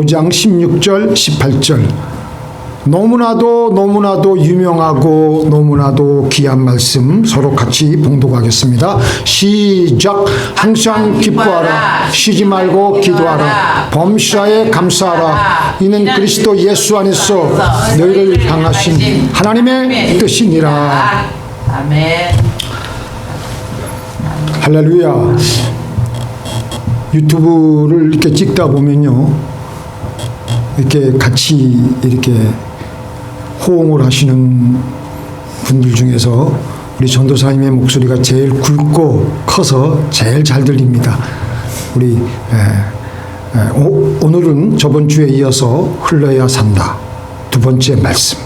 5장 16절 18절 너무나도 유명하고 너무나도 귀한 말씀 서로 같이 봉독하겠습니다. 시작. 항상 기뻐하라. 쉬지 말고 기도하라. 범사에 감사하라. 이는 그리스도 예수 안에서 너희를 향하신 하나님의 뜻이니라. 아멘. 할렐루야. 유튜브를 이렇게 찍다 보면요, 이렇게 같이 이렇게 호응을 하시는 분들 중에서 우리 전도사님의 목소리가 제일 굵고 커서 제일 잘 들립니다. 우리 오늘은 저번 주에 이어서 흘러야 산다. 두 번째 말씀.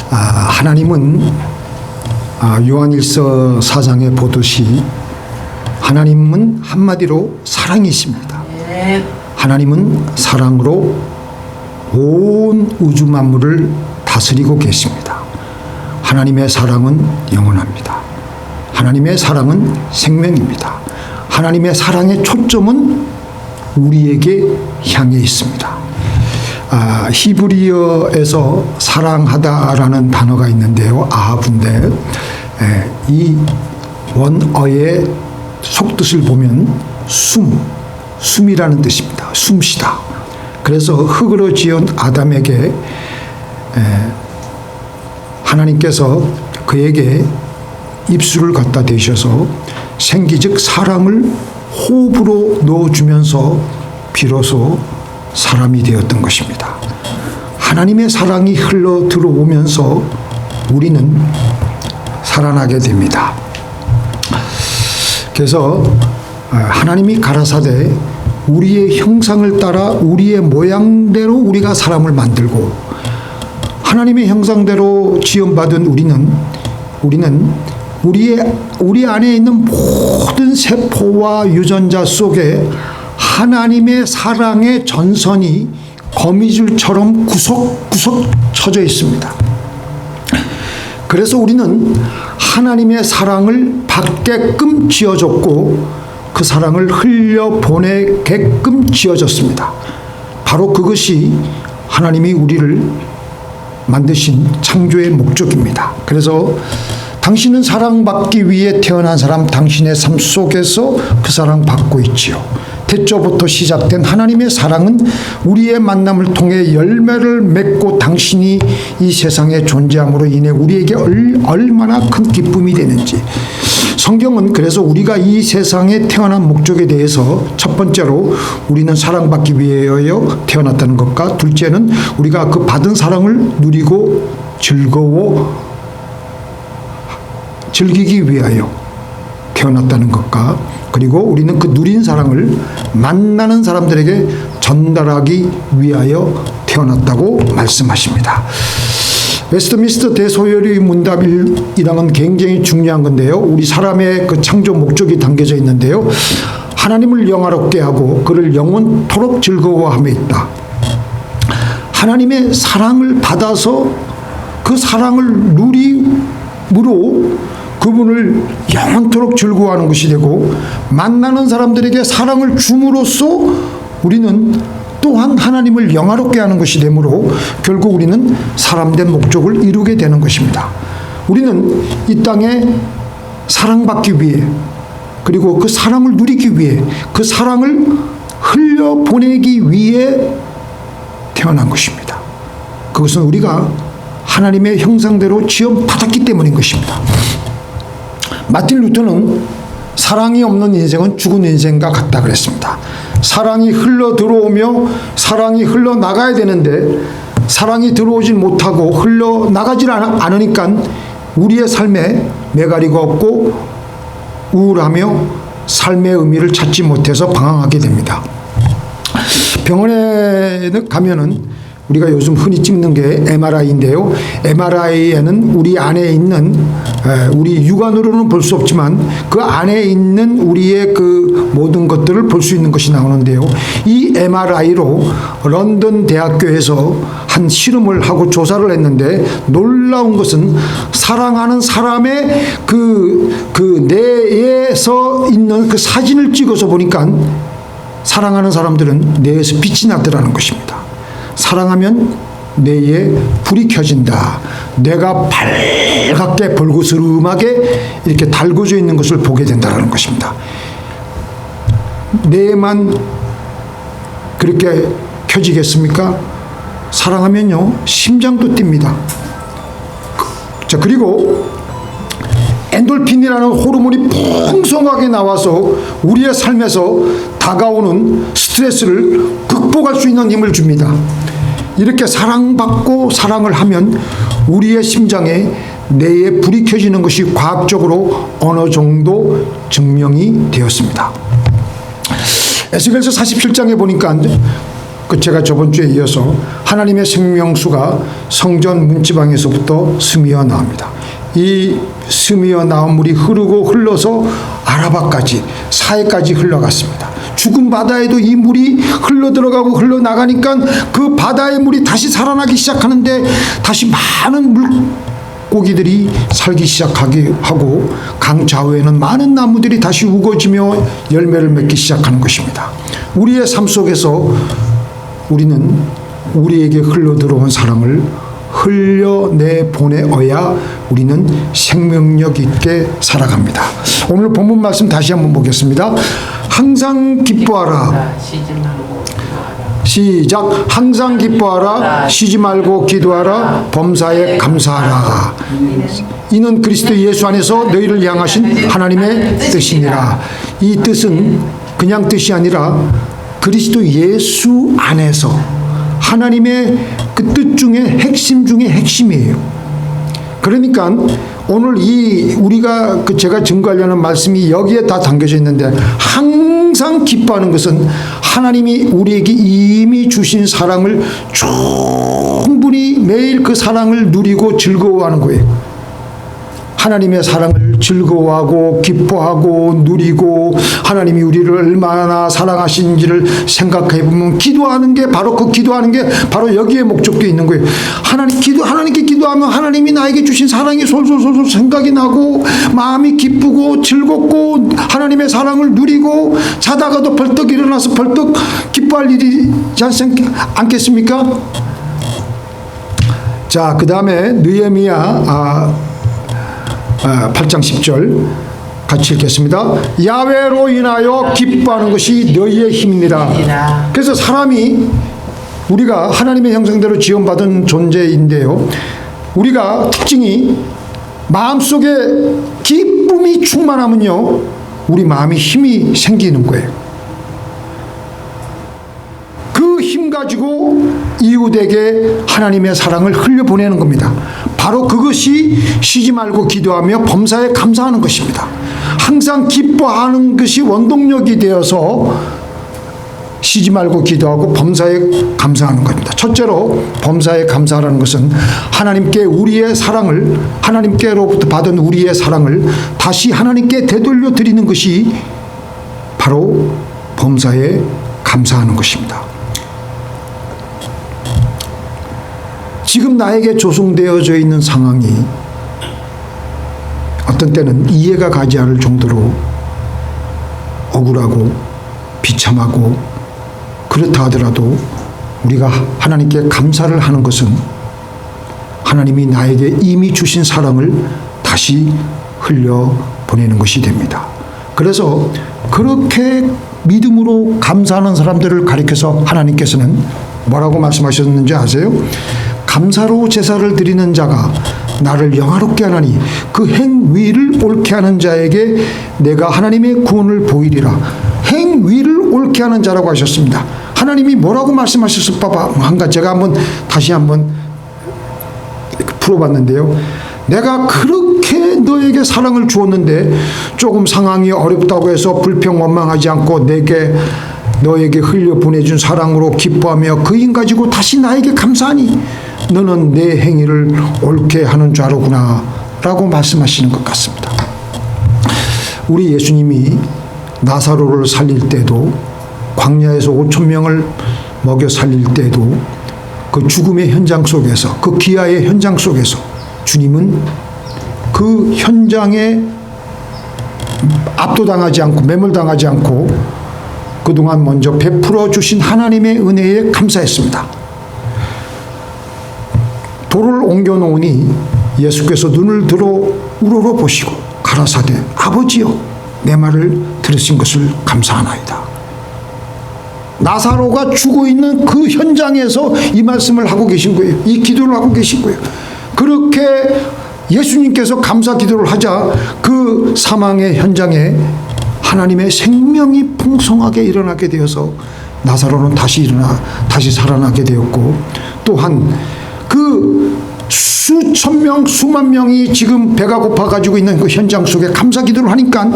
하나님은 요한일서 4장에 보듯이 하나님은 한마디로 사랑이십니다. 하나님은 사랑으로 온 우주 만물을 다스리고 계십니다. 하나님의 사랑은 영원합니다. 하나님의 사랑은 생명입니다. 하나님의 사랑의 초점은 우리에게 향해 있습니다. 히브리어에서 사랑하다라는 단어가 있는데요. 아합인데 이 원어의 속뜻을 보면 숨이라는 뜻입니다. 숨쉬다. 그래서 흙으로 지은 아담에게 하나님께서 그에게 입술을 갖다 대셔서 생기즉 사람을 호흡으로 넣어주면서 비로소 사람이 되었던 것입니다. 하나님의 사랑이 흘러 들어오면서 우리는 살아나게 됩니다. 그래서 하나님이 가라사대 우리의 형상을 따라 우리의 모양대로 우리가 사람을 만들고 하나님의 형상대로 지음받은 우리는 우리 안에 있는 모든 세포와 유전자 속에 하나님의 사랑의 전선이 거미줄처럼 구석구석 쳐져 있습니다. 그래서 우리는 하나님의 사랑을 받게끔 지어졌고 그 사랑을 흘려보내게끔 지어졌습니다. 바로 그것이 하나님이 우리를 만드신 창조의 목적입니다. 그래서 당신은 사랑받기 위해 태어난 사람, 당신의 삶 속에서 그 사랑 받고 있지요. 태초부터 시작된 하나님의 사랑은 우리의 만남을 통해 열매를 맺고 당신이 이 세상에 존재함으로 인해 우리에게 얼마나 큰 기쁨이 되는지. 성경은 그래서 우리가 이 세상에 태어난 목적에 대해서 첫 번째로 우리는 사랑받기 위하여 태어났다는 것과 둘째는 우리가 그 받은 사랑을 누리고 즐기기 위하여 태어났다는 것과 그리고 우리는 그 누린 사랑을 만나는 사람들에게 전달하기 위하여 태어났다고 말씀하십니다. 웨스트민스터 대소요리 문답 1항은 굉장히 중요한 건데요. 우리 사람의 그 창조 목적이 담겨져 있는데요. 하나님을 영화롭게 하고 그를 영원토록 즐거워함에 있다. 하나님의 사랑을 받아서 그 사랑을 누림으로 그분을 영원토록 즐거워하는 것이 되고 만나는 사람들에게 사랑을 줌으로써 우리는 또한 하나님을 영화롭게 하는 것이 되므로 결국 우리는 사람된 목적을 이루게 되는 것입니다. 우리는 이 땅에 사랑받기 위해 그리고 그 사랑을 누리기 위해 그 사랑을 흘려보내기 위해 태어난 것입니다. 그것은 우리가 하나님의 형상대로 지음받았기 때문인 것입니다. 마틴 루터는 사랑이 없는 인생은 죽은 인생과 같다 그랬습니다. 사랑이 흘러 들어오며 사랑이 흘러 나가야 되는데 사랑이 들어오질 못하고 흘러 나가질 않으니까 우리의 삶에 매가리가 없고 우울하며 삶의 의미를 찾지 못해서 방황하게 됩니다. 병원에 가면은 우리가 요즘 흔히 찍는 게 MRI인데요. MRI에는 우리 안에 있는 우리 육안으로는 볼 수 없지만 그 안에 있는 우리의 그 모든 것들을 볼 수 있는 것이 나오는데요. 이 MRI로 런던 대학교에서 한 실험을 하고 조사를 했는데 놀라운 것은 사랑하는 사람의 그 뇌에서 있는 그 사진을 찍어서 보니까 사랑하는 사람들은 뇌에서 빛이 나더라는 것입니다. 사랑하면 뇌에 불이 켜진다. 뇌가 밝게 벌거스름하게 이렇게 달궈져 있는 것을 보게 된다는 것입니다. 뇌에만 그렇게 켜지겠습니까? 사랑하면요, 심장도 뜁니다. 자, 그리고 엔돌핀이라는 호르몬이 풍성하게 나와서 우리의 삶에서 다가오는 스트레스를 극복할 수 있는 힘을 줍니다. 이렇게 사랑받고 사랑을 하면 우리의 심장에 뇌에 불이 켜지는 것이 과학적으로 어느 정도 증명이 되었습니다. 에스겔서 47장에 보니까 제가 저번 주에 이어서 하나님의 생명수가 성전 문지방에서부터 스미어 나옵니다. 이 스미어 나온 물이 흘러서 아라바까지, 사해까지 흘러갔습니다. 죽은 바다에도 이 물이 흘러들어가고 흘러나가니까 그 바다의 물이 다시 살아나기 시작하는데 다시 많은 물고기들이 살기 시작하게 하고 강 좌우에는 많은 나무들이 다시 우거지며 열매를 맺기 시작하는 것입니다. 우리의 삶 속에서 우리는 우리에게 흘러들어온 사랑을 흘려내보내어야 우리는 생명력 있게 살아갑니다. 오늘 본문 말씀 다시 한번 보겠습니다. 항상 기뻐하라. 시작. 항상 기뻐하라. 쉬지 말고 기도하라. 범사에 감사하라. 이는 그리스도 예수 안에서 너희를 향하신 하나님의 뜻이니라. 이 뜻은 그냥 뜻이 아니라 그리스도 예수 안에서 하나님의 그 뜻 중에 핵심 중에 핵심이에요. 그러니까 오늘 우리가 제가 증거하려는 말씀이 여기에 다 담겨져 있는데, 항상 기뻐하는 것은 하나님이 우리에게 이미 주신 사랑을 충분히 매일 그 사랑을 누리고 즐거워하는 거예요. 하나님의 사랑을 즐거워하고 기뻐하고 누리고 하나님이 우리를 얼마나 사랑하시는지를 생각해 보면 기도하는 게 바로 여기에 목적도 있는 거예요. 하나님께 기도하면 하나님이 나에게 주신 사랑이 솔솔솔솔 생각이 나고 마음이 기쁘고 즐겁고 하나님의 사랑을 누리고 자다가도 벌떡 일어나서 벌떡 기뻐할 일이지 않겠습니까? 자, 그 다음에 느헤미야 8장 10절 같이 읽겠습니다. 야훼로 인하여 기뻐하는 것이 너희의 힘이니라. 그래서 우리가 하나님의 형상대로 지원받은 존재인데요, 우리가 특징이 마음속에 기쁨이 충만하면요, 우리 마음에 힘이 생기는 거예요. 그 힘 가지고 이웃에게 하나님의 사랑을 흘려보내는 겁니다. 바로 그것이 쉬지 말고 기도하며 범사에 감사하는 것입니다. 항상 기뻐하는 것이 원동력이 되어서 쉬지 말고 기도하고 범사에 감사하는 겁니다. 첫째로 범사에 감사하라는 것은 하나님께로부터 받은 우리의 사랑을 다시 하나님께 되돌려 드리는 것이 바로 범사에 감사하는 것입니다. 지금 나에게 조성되어져 있는 상황이 어떤 때는 이해가 가지 않을 정도로 억울하고 비참하고 그렇다 하더라도 우리가 하나님께 감사를 하는 것은 하나님이 나에게 이미 주신 사랑을 다시 흘려보내는 것이 됩니다. 그래서 그렇게 믿음으로 감사하는 사람들을 가리켜서 하나님께서는 뭐라고 말씀하셨는지 아세요? 감사로 제사를 드리는 자가 나를 영화롭게 하나니 그 행위를 옳게 하는 자에게 내가 하나님의 구원을 보이리라. 행위를 옳게 하는 자라고 하셨습니다. 하나님이 뭐라고 말씀하셨을까 제가 다시 한번 풀어봤는데요. 내가 그렇게 너에게 사랑을 주었는데 조금 상황이 어렵다고 해서 불평 원망하지 않고 너에게 흘려보내준 사랑으로 기뻐하며 그 힘 가지고 다시 나에게 감사하니 너는 내 행위를 옳게 하는 자로구나 라고 말씀하시는 것 같습니다. 우리 예수님이 나사로를 살릴 때도, 광야에서 5,000명을 먹여 살릴 때도, 그 죽음의 현장 속에서, 그 기아의 현장 속에서 주님은 그 현장에 압도당하지 않고 매몰당하지 않고 그동안 먼저 베풀어 주신 하나님의 은혜에 감사했습니다. 돌을 옮겨 놓으니 예수께서 눈을 들어 우러러 보시고 가라사대 아버지여 내 말을 들으신 것을 감사하나이다. 나사로가 죽어 있는 그 현장에서 이 말씀을 하고 계신 거예요. 이 기도를 하고 계신 거예요. 그렇게 예수님께서 감사 기도를 하자 그 사망의 현장에 하나님의 생명이 풍성하게 일어나게 되어서 나사로는 다시 살아나게 되었고, 또한 그 수천 명, 수만 명이 지금 배가 고파 가지고 있는 그 현장 속에 감사 기도를 하니까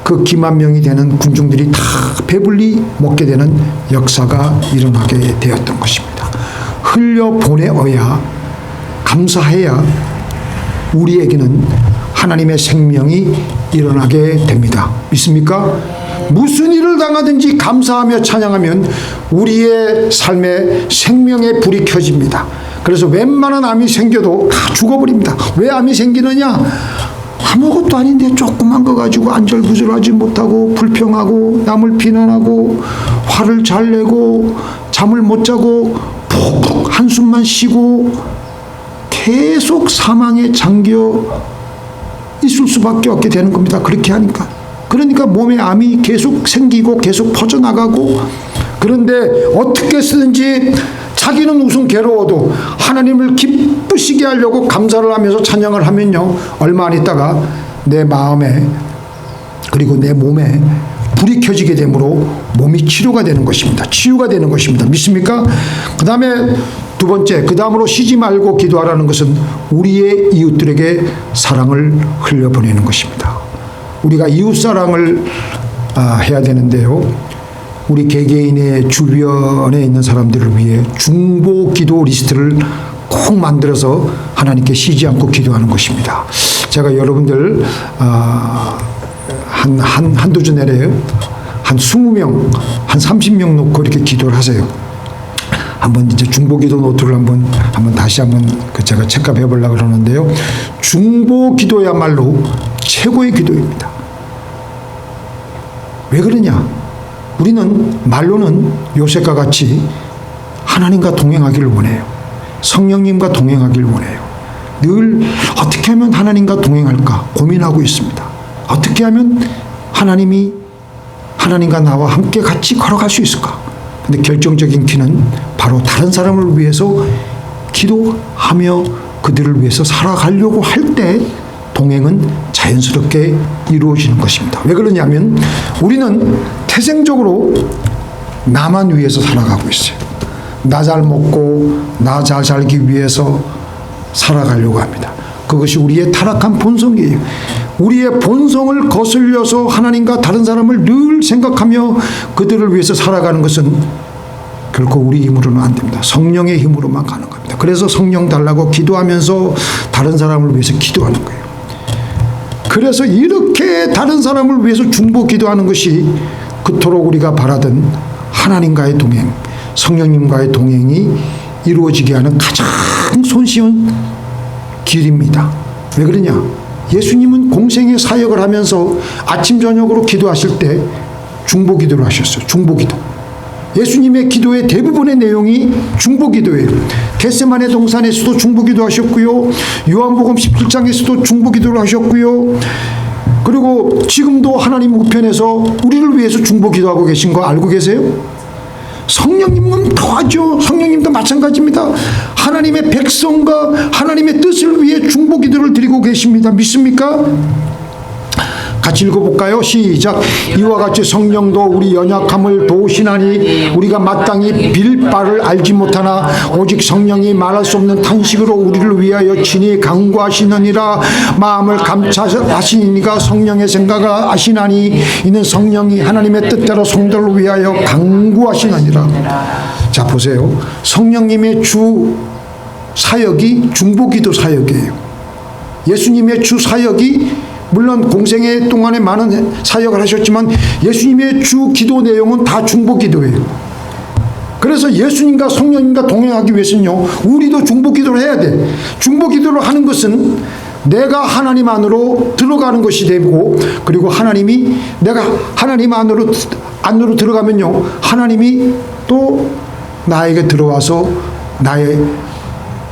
그 기만 명이 되는 군중들이 다 배불리 먹게 되는 역사가 일어나게 되었던 것입니다. 흘려보내어야, 감사해야 우리에게는 하나님의 생명이 일어나게 됩니다. 믿습니까? 무슨 일을 당하든지 감사하며 찬양하면 우리의 삶에 생명의 불이 켜집니다. 그래서 웬만한 암이 생겨도 다 죽어버립니다. 왜 암이 생기느냐? 아무것도 아닌데 조그만 거 가지고 안절부절하지 못하고 불평하고 남을 비난하고 화를 잘 내고 잠을 못 자고 푹푹 한숨만 쉬고 계속 사망에 잠겨 있을 수밖에 없게 되는 겁니다. 그렇게 하니까. 그러니까 몸에 암이 계속 생기고 계속 퍼져나가고, 그런데 어떻게 쓰든지 자기는 우선 괴로워도 하나님을 기쁘시게 하려고 감사를 하면서 찬양을 하면요, 얼마 안 있다가 내 마음에 그리고 내 몸에 불이 켜지게 되므로 몸이 치료가 되는 것입니다. 치유가 되는 것입니다. 믿습니까? 그 다음에 두 번째, 그 다음으로 쉬지 말고 기도하라는 것은 우리의 이웃들에게 사랑을 흘려보내는 것입니다. 우리가 이웃사랑을 해야 되는데요, 우리 개개인의 주변에 있는 사람들을 위해 중보기도 리스트를 꼭 만들어서 하나님께 쉬지 않고 기도하는 것입니다. 제가 여러분들 한두 주 내내 한 20명, 한 30명 놓고 이렇게 기도를 하세요. 한번 이제 중보기도 노트를 한번 다시 제가 체크해 보려고 그러는데요. 중보기도야말로 최고의 기도입니다. 왜 그러냐? 우리는 말로는 요셉과 같이 하나님과 동행하기를 원해요. 성령님과 동행하기를 원해요. 늘 어떻게 하면 하나님과 동행할까 고민하고 있습니다. 어떻게 하면 하나님과 나와 함께 같이 걸어갈 수 있을까? 근데 결정적인 키는 바로 다른 사람을 위해서 기도하며 그들을 위해서 살아가려고 할 때 동행은 자연스럽게 이루어지는 것입니다. 왜 그러냐면 우리는 태생적으로 나만 위해서 살아가고 있어요. 나 잘 먹고 나 잘 살기 위해서 살아가려고 합니다. 그것이 우리의 타락한 본성이에요. 우리의 본성을 거슬려서 하나님과 다른 사람을 늘 생각하며 그들을 위해서 살아가는 것은 결코 우리 힘으로는 안 됩니다. 성령의 힘으로만 가는 겁니다. 그래서 성령 달라고 기도하면서 다른 사람을 위해서 기도하는 거예요. 그래서 이렇게 다른 사람을 위해서 중보 기도하는 것이 그토록 우리가 바라던 하나님과의 동행, 성령님과의 동행이 이루어지게 하는 가장 손쉬운 길입니다. 왜 그러냐? 예수님은 공생의 사역을 하면서 아침 저녁으로 기도하실 때 중보 기도를 하셨어요. 중보 기도. 예수님의 기도의 대부분의 내용이 중보 기도예요. 겟세마네 동산에서도 중보 기도 하셨고요. 요한복음 17장에서도 중보 기도를 하셨고요. 그리고 지금도 하나님 우편에서 우리를 위해서 중보 기도하고 계신 거 알고 계세요? 성령님은 더하죠. 성령님도 마찬가지입니다. 하나님의 백성과 하나님의 뜻을 위해 중보 기도를 드리고 계십니다. 믿습니까? 같이 읽어볼까요? 시작. 이와 같이 성령도 우리 연약함을 도우시나니 우리가 마땅히 빌 바를 알지 못하나 오직 성령이 말할 수 없는 탄식으로 우리를 위하여 친히 간구하시느니라. 마음을 감찰하시니가 성령의 생각을 아시나니 이는 성령이 하나님의 뜻대로 성도를 위하여 간구하시느니라. 자, 보세요. 성령님의 주 사역이 중보기도 사역이에요. 예수님의 주 사역이 물론 공생애 동안에 많은 사역을 하셨지만 예수님의 주 기도 내용은 다 중보 기도예요. 그래서 예수님과 성령님과 동행하기 위해서는요, 우리도 중보 기도를 해야 돼. 중보 기도를 하는 것은 내가 하나님 안으로 들어가는 것이 되고, 그리고 내가 하나님 안으로 안으로 들어가면요, 하나님이 또 나에게 들어와서 나의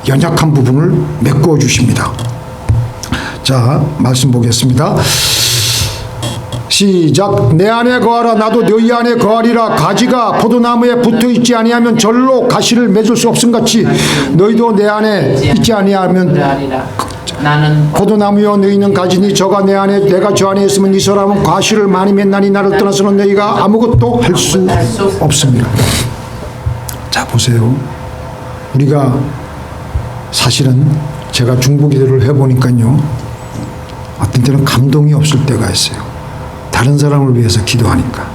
연약한 부분을 메꾸어 주십니다. 자, 말씀 보겠습니다. 시작. 내 안에 거하라. 나도 너희 안에 거하리라. 가지가 포도나무에 붙어있지 아니하면 절로 가시를 맺을 수 없음같이 너희도 내 안에 있지 아니하면 포도나무여 너희는 가지니 저가 내 안에 내가 저 안에 있으면 이 사람은 과실을 많이 맺나니 나를 떠나서는 너희가 아무것도 할 수 없습니다. 자, 보세요. 우리가 사실은 제가 중보기도를 해보니까요, 어떤 때는 감동이 없을 때가 있어요. 다른 사람을 위해서 기도하니까.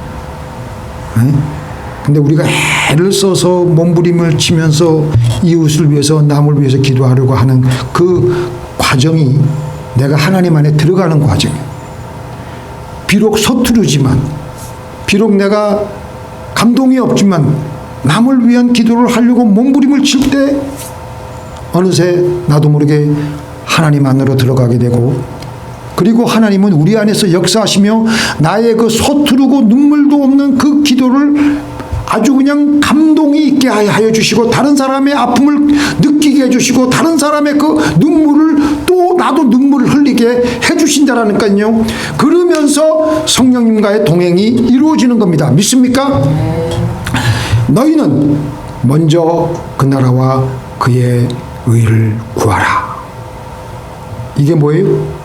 근데 우리가 애를 써서 몸부림을 치면서 이웃을 위해서 남을 위해서 기도하려고 하는 그 과정이 내가 하나님 안에 들어가는 과정이에요. 비록 서투르지만, 비록 내가 감동이 없지만 남을 위한 기도를 하려고 몸부림을 칠 때 어느새 나도 모르게 하나님 안으로 들어가게 되고, 그리고 하나님은 우리 안에서 역사하시며 나의 그 서투르고 눈물도 없는 그 기도를 아주 그냥 감동이 있게 하여 주시고, 다른 사람의 아픔을 느끼게 해주시고, 다른 사람의 그 눈물을 또 나도 눈물을 흘리게 해주신다라니까요. 그러면서 성령님과의 동행이 이루어지는 겁니다. 믿습니까? 너희는 먼저 그 나라와 그의 의를 구하라. 이게 뭐예요?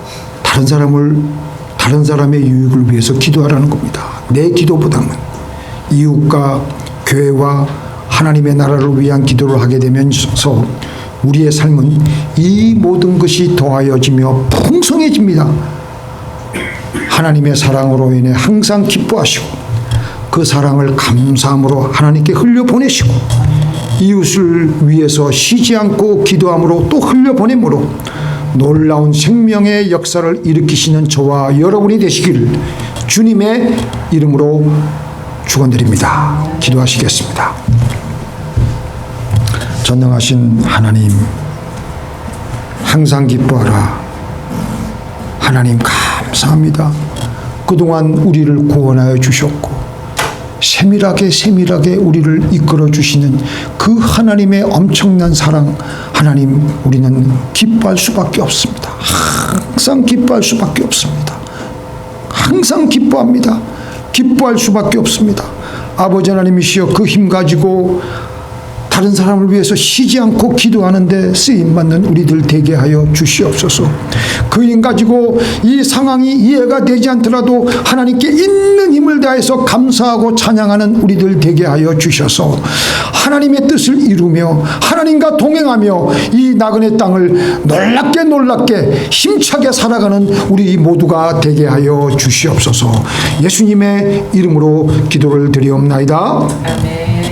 다른 사람의 유익을 위해서 기도하라는 겁니다. 내 기도보다는 이웃과 교회와 하나님의 나라를 위한 기도를 하게 되면서 우리의 삶은 이 모든 것이 더하여지며 풍성해집니다. 하나님의 사랑으로 인해 항상 기뻐하시고, 그 사랑을 감사함으로 하나님께 흘려보내시고, 이웃을 위해서 쉬지 않고 기도함으로 또 흘려보내므로 놀라운 생명의 역사를 일으키시는 저와 여러분이 되시기를 주님의 이름으로 축원드립니다. 기도하시겠습니다. 전능하신 하나님, 항상 기뻐하라. 하나님 감사합니다. 그동안 우리를 구원하여 주셨고 세밀하게 우리를 이끌어 주시는 그 하나님의 엄청난 사랑, 하나님, 우리는 기뻐할 수밖에 없습니다. 항상 기뻐할 수밖에 없습니다. 항상 기뻐합니다. 기뻐할 수밖에 없습니다. 아버지 하나님이시여, 그 힘 가지고 다른 사람을 위해서 쉬지 않고 기도하는데 쓰임받는 우리들 되게 하여 주시옵소서. 그 힘 가지고 이 상황이 이해가 되지 않더라도 하나님께 있는 힘을 다해서 감사하고 찬양하는 우리들 되게 하여 주셔서 하나님의 뜻을 이루며 하나님과 동행하며 이 나그네 땅을 놀랍게 힘차게 살아가는 우리 모두가 되게 하여 주시옵소서. 예수님의 이름으로 기도를 드리옵나이다. 아멘.